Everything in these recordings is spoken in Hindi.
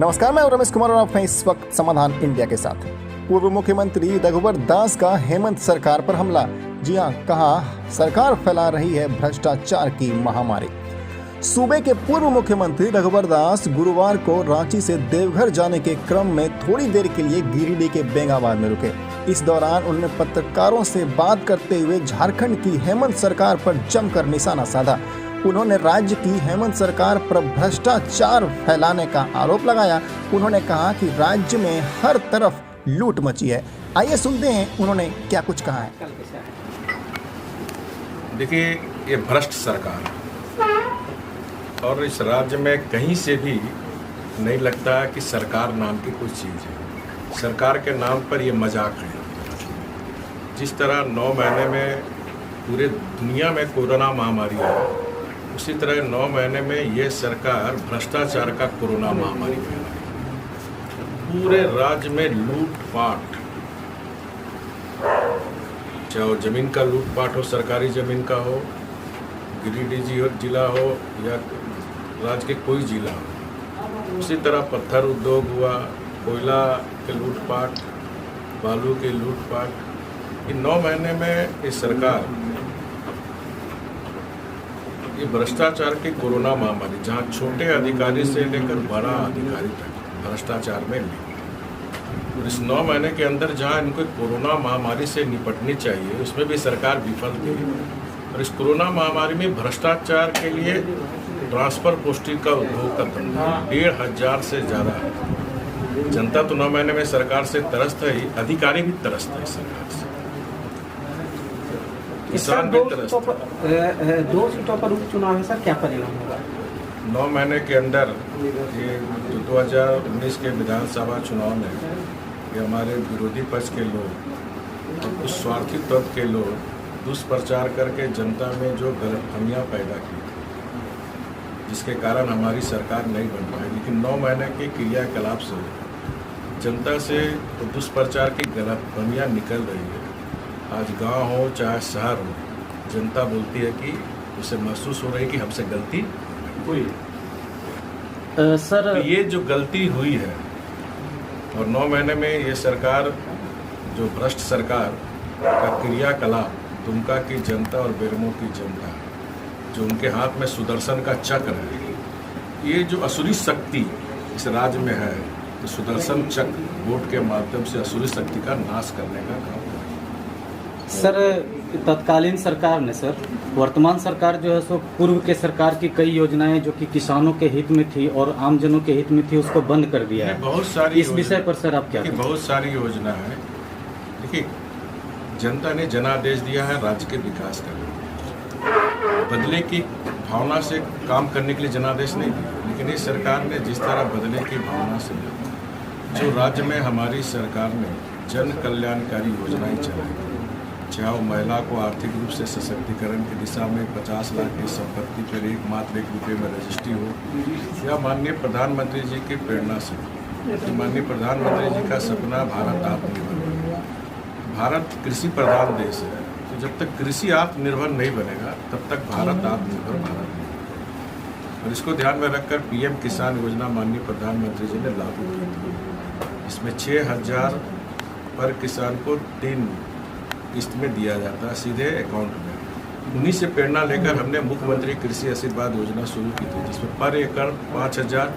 नमस्कार, मैं रमेश कुमार और आप हैं इस वक्त समाधान इंडिया के साथ। पूर्व मुख्यमंत्री रघुवर दास का हेमंत सरकार पर हमला। जी हां, कहा सरकार फैला रही है भ्रष्टाचार की महामारी। सूबे के पूर्व मुख्यमंत्री रघुवर दास गुरुवार को रांची से देवघर जाने के क्रम में थोड़ी देर के लिए गिरिडीह के बेंगाबाद में रुके। इस दौरान उन्होंने पत्रकारों से बात करते हुए झारखंड की हेमंत सरकार पर जमकर निशाना साधा। उन्होंने राज्य की हेमंत सरकार पर भ्रष्टाचार फैलाने का आरोप लगाया। उन्होंने कहा कि राज्य में हर तरफ लूट मची है। आइए सुनते हैं उन्होंने क्या कुछ कहा है। देखिए, ये भ्रष्ट सरकार और इस राज्य में कहीं से भी नहीं लगता कि सरकार नाम की कोई चीज़ है। सरकार के नाम पर ये मजाक है। जिस तरह 9 महीने में पूरे दुनिया में कोरोना महामारी है, उसी तरह 9 महीने में ये सरकार भ्रष्टाचार का कोरोना महामारी फैलाई। पूरे राज्य में लूटपाट, चाहे वो जमीन का लूटपाट हो, सरकारी जमीन का हो, गिरिडीह जिला हो या राज्य के कोई जिला हो। उसी तरह पत्थर उद्योग हुआ, कोयला के लूटपाट, बालू के लूटपाट। इन 9 महीने में ये सरकार ये भ्रष्टाचार की कोरोना महामारी, जहाँ छोटे अधिकारी से लेकर बड़ा अधिकारी तक भ्रष्टाचार में लिप्त। और इस 9 महीने के अंदर जहाँ इनको कोरोना महामारी से निपटनी चाहिए, उसमें भी सरकार विफल थी। और इस कोरोना महामारी में भ्रष्टाचार के लिए ट्रांसफर पोस्टिंग का उद्योग का धंधा 1,500 से ज़्यादा है। जनता तो 9 महीने में सरकार से त्रस्त है ही, अधिकारी भी त्रस्त है सरकार से, किसान भी त्रस्त। 2 सीटों पर उपचुनाव है सर, क्या परिणाम होगा? 9 महीने के अंदर ये 2019 के विधानसभा चुनाव में ये हमारे विरोधी पक्ष के लोग और कुछ स्वार्थी तत्व के लोग दुष्प्रचार करके जनता में जो गलतफहमियां पैदा की, जिसके कारण हमारी सरकार नहीं बन पाई। लेकिन 9 महीने के क्रियाकलाप से जनता से तो दुष्प्रचार की गलतफहमियां निकल रही है। आज गांव हो चाहे शहर हो, जनता बोलती है कि उसे महसूस हो रही है कि हमसे गलती हुई सर। तो ये जो गलती हुई है और 9 महीने में ये सरकार, जो भ्रष्ट सरकार का क्रियाकलाप, दुमका की जनता और बेरमो की जनता, जो उनके हाथ में सुदर्शन का चक्र है, ये जो असुरी शक्ति इस राज्य में है, तो सुदर्शन चक्र वोट के माध्यम से असुरी शक्ति का नाश करने का काम है। सर, तत्कालीन सरकार ने सर, वर्तमान सरकार जो है सो पूर्व के सरकार की कई योजनाएं जो कि किसानों के हित में थी और आमजनों के हित में थी, उसको बंद कर दिया है। बहुत सारी इस विषय पर सर आप क्या कहें? बहुत सारी योजना है। देखिए, जनता ने जनादेश दिया है राज्य के विकास का। बदले की भावना से काम करने के लिए जनादेश नहीं दिया, लेकिन इस सरकार ने जिस तरह बदले की भावना से जो राज्य में हमारी सरकार ने जन कल्याणकारी योजनाएं चलाई, चाहे वो महिला को आर्थिक रूप से सशक्तिकरण की दिशा में 50 लाख की संपत्ति पर एकमात्र 1 रुपये में रजिस्ट्री हो, या माननीय प्रधानमंत्री जी की प्रेरणा से, माननीय प्रधानमंत्री जी का सपना भारत आत्मनिर्भर। भारत कृषि प्रधान देश है, तो जब तक कृषि आत्मनिर्भर नहीं बनेगा तब तक भारत आत्मनिर्भर भारत नहीं। और इसको ध्यान में रखकर PM किसान योजना माननीय प्रधानमंत्री जी ने लागू की थी। इसमें 6,000 पर किसान को 3 किस्त में दिया जाता है सीधे अकाउंट में। उन्हीं से प्रेरणा लेकर हमने मुख्यमंत्री कृषि आशीर्वाद योजना शुरू की थी, जिसमें पर एकड़ 5,000,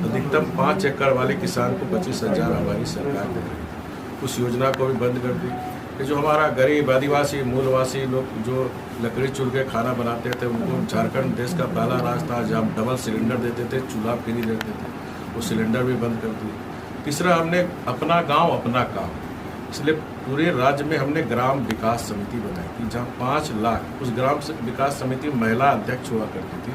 अधिकतम 5 एकड़ वाले किसान को 25,000 हमारी सरकार दे रही। उस योजना को भी बंद कर दी कि जो हमारा गरीब आदिवासी मूलवासी लोग जो लकड़ी चुन के खाना बनाते थे, उनको झारखंड देश का पहला राज्य था जहाँ हम डबल सिलेंडर देते थे, चूल्हा फ्री देते थे, वो सिलेंडर भी बंद कर दी। तीसरा, हमने अपना गाँव अपना काम, इसलिए पूरे राज्य में हमने ग्राम विकास समिति बनाई थी, जहाँ 5 लाख, उस ग्राम विकास समिति महिला अध्यक्ष हुआ करती थी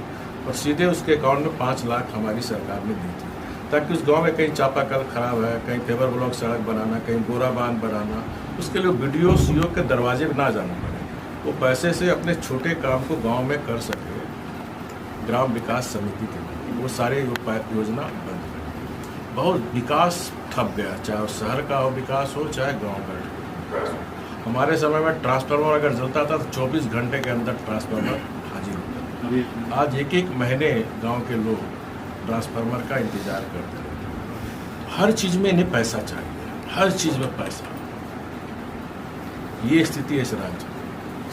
और सीधे उसके अकाउंट में 5 लाख हमारी सरकार ने दी थी, ताकि उस गांव में कहीं चापाकल खराब है, कहीं फेबर ब्लॉक सड़क बनाना, कहीं बोरा बांध बनाना, उसके लिए BDO CO के दरवाजे पर ना जाना पड़े, वो पैसे से अपने छोटे काम को गाँव में कर सके। ग्राम विकास समिति के वो सारे योजना बंद कर, बहुत विकास ठप गया, चाहे शहर का हो विकास हो चाहे गांव का। हमारे समय में ट्रांसफार्मर अगर जलता था तो 24 घंटे के अंदर ट्रांसफार्मर हाजिर होता था। आज 1-1 महीने गांव के लोग ट्रांसफार्मर का इंतजार करते हैं। हर चीज में इन्हें पैसा चाहिए, हर चीज में पैसा। ये स्थिति है इस राज्य में।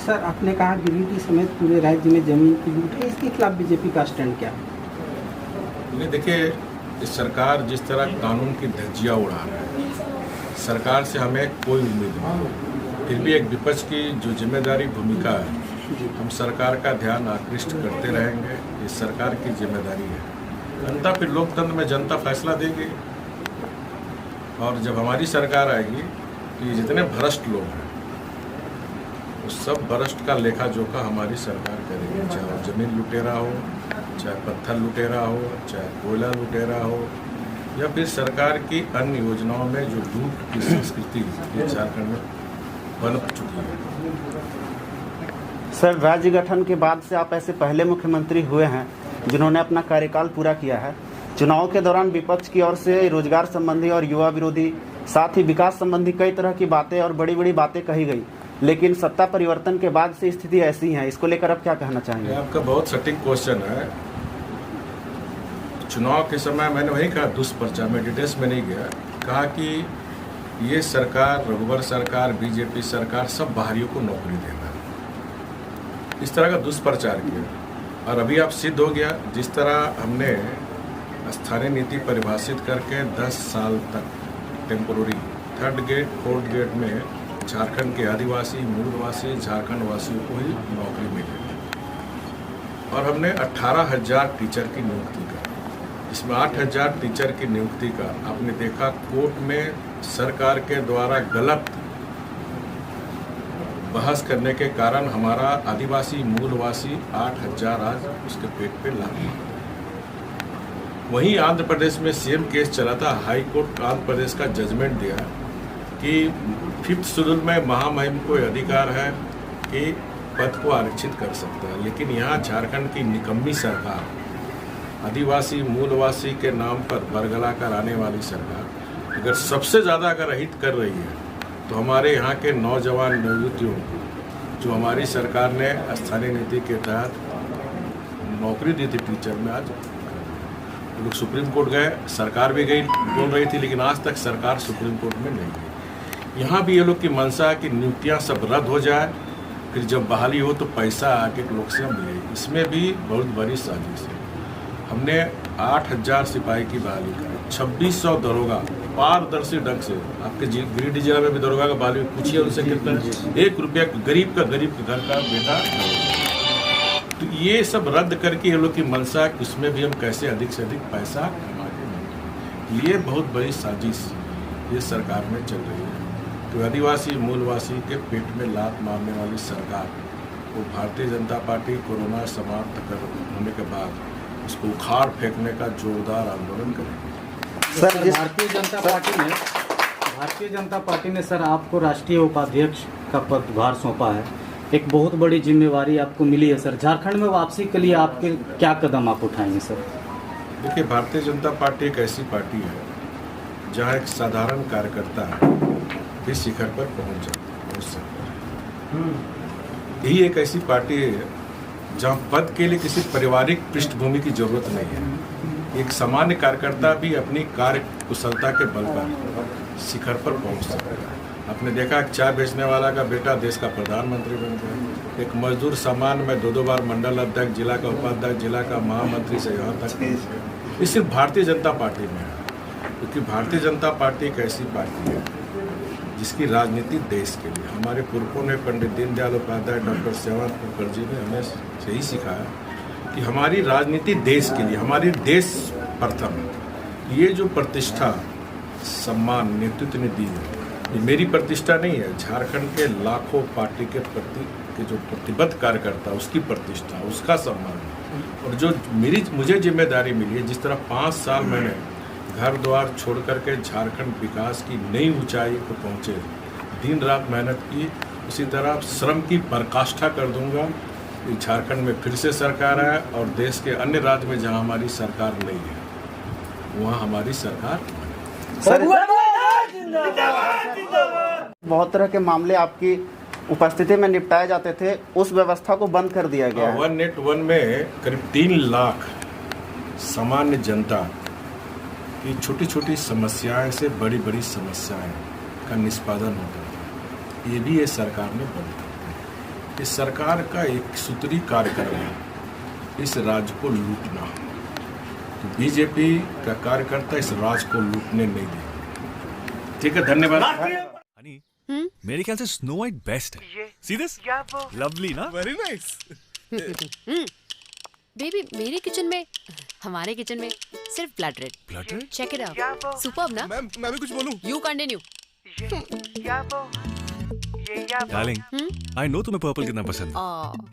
सर, आपने कहा गिरिडीह समेत पूरे राज्य में जमीन की लूट है, इसके खिलाफ बीजेपी का स्टैंड क्या है? नहीं, देखिए, इस सरकार जिस तरह कानून की धज्जियां उड़ा रही है, सरकार से हमें कोई उम्मीद नहीं। फिर भी एक विपक्ष की जो जिम्मेदारी भूमिका है, हम सरकार का ध्यान आकृष्ट करते रहेंगे। ये सरकार की जिम्मेदारी है। अंततः फिर लोकतंत्र में जनता फैसला देगी, और जब हमारी सरकार आएगी तो ये जितने भ्रष्ट लोग हैं उस सब भ्रष्ट का लेखा जोखा हमारी सरकार करेगी। चाहे वो जमीन लुटेरा हो, चाहे पत्थर लुटेरा हो, चाहे कोयला लुटेरा हो, या फिर सरकार की अन्य योजनाओं में जो लूट की संस्कृति झारखंड में पनप चुकी है। सर, राज्य गठन के बाद से आप ऐसे पहले मुख्यमंत्री हुए हैं जिन्होंने अपना कार्यकाल पूरा किया है। चुनाव के दौरान विपक्ष की ओर से रोजगार संबंधी और युवा विरोधी, साथ ही विकास संबंधी कई तरह की बातें और बड़ी बड़ी बातें कही गई, लेकिन सत्ता परिवर्तन के बाद से स्थिति ऐसी है। इसको लेकर आप क्या कहना चाहेंगे? आपका बहुत सटीक क्वेश्चन है। चुनाव के समय मैंने वही कहा, दुष्प्रचार में डिटेल्स में नहीं गया, कहा कि ये सरकार, रघुवर सरकार, बीजेपी सरकार सब बाहरियों को नौकरी देना, इस तरह का दुष्प्रचार किया। और अभी आप सिद्ध हो गया, जिस तरह हमने स्थानीय नीति परिभाषित करके 10 साल तक temporary 3rd gate 4th gate में झारखंड के आदिवासी, मूलवासी, झारखंड वासियों को ही नौकरी मिली। और हमने 18,000 टीचर की नियुक्ति का, इसमें 8,000 टीचर की नियुक्ति का आपने देखा कोर्ट में सरकार के द्वारा गलत बहस करने के कारण हमारा आदिवासी, मूलवासी 8,000 आज उसके पेट पे लाग। वहीं आंध्र प्रदेश में सेम केस चला था। हाई कोर्ट आंध्र प्रदेश का जजमेंट दिया कि 5th शेड्यूल में महामहिम को अधिकार है कि पद को आरक्षित कर सकता है, लेकिन यहाँ झारखंड की निकम्मी सरकार, आदिवासी, मूलवासी के नाम पर बरगला कर आने वाली सरकार अगर सबसे ज़्यादा अगर अहित कर रही है, तो हमारे यहाँ के नौजवान नवयुवतियों जो हमारी सरकार ने स्थानीय नीति के तहत नौकरी दी थी टीचर में, आज लोग सुप्रीम कोर्ट गए, सरकार भी गई, बोल रही थी, लेकिन आज तक सरकार सुप्रीम कोर्ट में नहीं गई। यहाँ भी ये लोग की मंशा है कि नियुक्तियाँ सब रद्द हो जाए, फिर जब बहाली हो तो पैसा आके लोग से मिले। इसमें भी बहुत बड़ी साजिश है। हमने 8,000 सिपाही की बहाली करी, 2,600 दरोगा पारदर्शी ढंग से। आपके गिरिडीह जिला में भी दरोगा का बहाली पूछिए उनसे कितना, 1 रुपया गरीब का घर का बेटा। तो ये सब रद्द करके ये लोग की मंशा है, उसमें भी हम कैसे अधिक से अधिक पैसा कमाएं। ये बहुत बड़ी साजिश ये सरकार में चल रही है। तो आदिवासी, मूलवासी के पेट में लात मारने वाली सरकार को भारतीय जनता पार्टी कोरोना समाप्त कर होने के बाद उसको उखाड़ फेंकने का जोरदार आंदोलन करेंगे। सर, भारतीय जनता पार्टी ने सर आपको राष्ट्रीय उपाध्यक्ष का पदभार सौंपा है, एक बहुत बड़ी जिम्मेवारी आपको मिली है सर। झारखंड में वापसी के लिए आपके क्या कदम आप उठाएंगे सर? देखिए, भारतीय जनता पार्टी एक ऐसी पार्टी है जहाँ एक साधारण कार्यकर्ता भी शिखर पर पहुँच सकता है। यही एक ऐसी पार्टी है जहाँ पद के लिए किसी पारिवारिक पृष्ठभूमि की जरूरत नहीं है। एक सामान्य कार्यकर्ता भी अपनी कार्य कुशलता के बल पर शिखर पर पहुँच सकता है। आपने देखा चाय बेचने वाला का बेटा देश का प्रधानमंत्री बन गया। एक मजदूर सामान्य में 2 बार मंडल अध्यक्ष, जिला का उपाध्यक्ष, जिला का महामंत्री से यहाँ तक। ये सिर्फ भारतीय जनता पार्टी में है, क्योंकि भारतीय जनता पार्टी एक ऐसी पार्टी है जिसकी राजनीति देश के लिए। हमारे पुरखों ने, पंडित दीनदयाल उपाध्याय, डॉक्टर श्यामा मुखर्जी ने हमें यही सिखाया कि हमारी राजनीति देश के लिए, हमारी देश प्रथम। ये जो प्रतिष्ठा, सम्मान नेतृत्व ने दी है, ये मेरी प्रतिष्ठा नहीं है, झारखंड के लाखों पार्टी के प्रति के जो प्रतिबद्ध कार्यकर्ता, उसकी प्रतिष्ठा, उसका सम्मान। और जो मुझे जिम्मेदारी मिली है, जिस तरह 5 साल मैंने घर द्वार छोड़ करके झारखंड विकास की नई ऊंचाई को पहुँचे, दिन रात मेहनत की, उसी तरह श्रम की पराकाष्ठा कर दूंगा कि झारखंड में फिर से सरकार है, और देश के अन्य राज्य में जहां हमारी सरकार नहीं है वहां हमारी सरकार। बहुत तरह के मामले आपकी उपस्थिति में निपटाए जाते थे, उस व्यवस्था को बंद कर दिया गया है। 1net1 में करीब 3 लाख सामान्य जनता कि छोटी छोटी समस्याएं से बड़ी बड़ी समस्याएं का निष्पादन होता है। ये भी ये सरकार ने बंद कर दिया। इस सरकार का एक सूत्री कार्यक्रम है इस राज्य को लूटना। तो बीजेपी का कार्यकर्ता इस राज्य को लूटने नहीं देगा। ठीक है, धन्यवाद। हनी, मेरे ख्याल से स्नो वाइट बेस्ट है। See this? लवली ना? Very nice. बेबी मेरे किचन में, हमारे किचन में सिर्फ blood red. Blood red? Check it out. Superb ना? मैं भी कुछ बोलूं? You continue. Darling, I know तुम्हें पर्पल कितना पसंद है।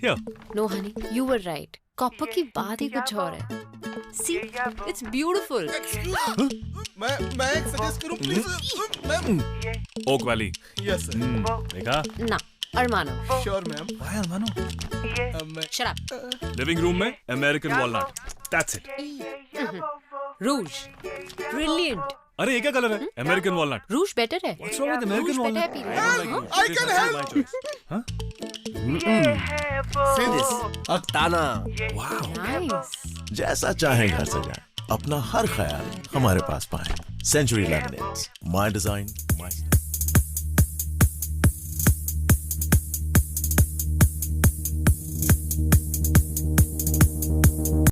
Here. No honey, you were right. Copper की बात ही कुछ और है। See, it's beautiful. मैं एक सजेस्ट करूं please? Oak valley. Yes sir. देखा? ना, अरमानो। Sure ma'am. व्हाई अरमानो? Shut up. लिविंग रूम में American walnut. That's it. Rouge, brilliant. अरे ये क्या कलर है? American walnut. रूज बेटर है। What's wrong with American ROUGE walnut? better है, I can help. Huh? Say this. अक्ताना। Wow. Nice. जैसा चाहे घर सजाएं, अपना हर ख्याल हमारे पास पाएं। Century Laminates, my design, my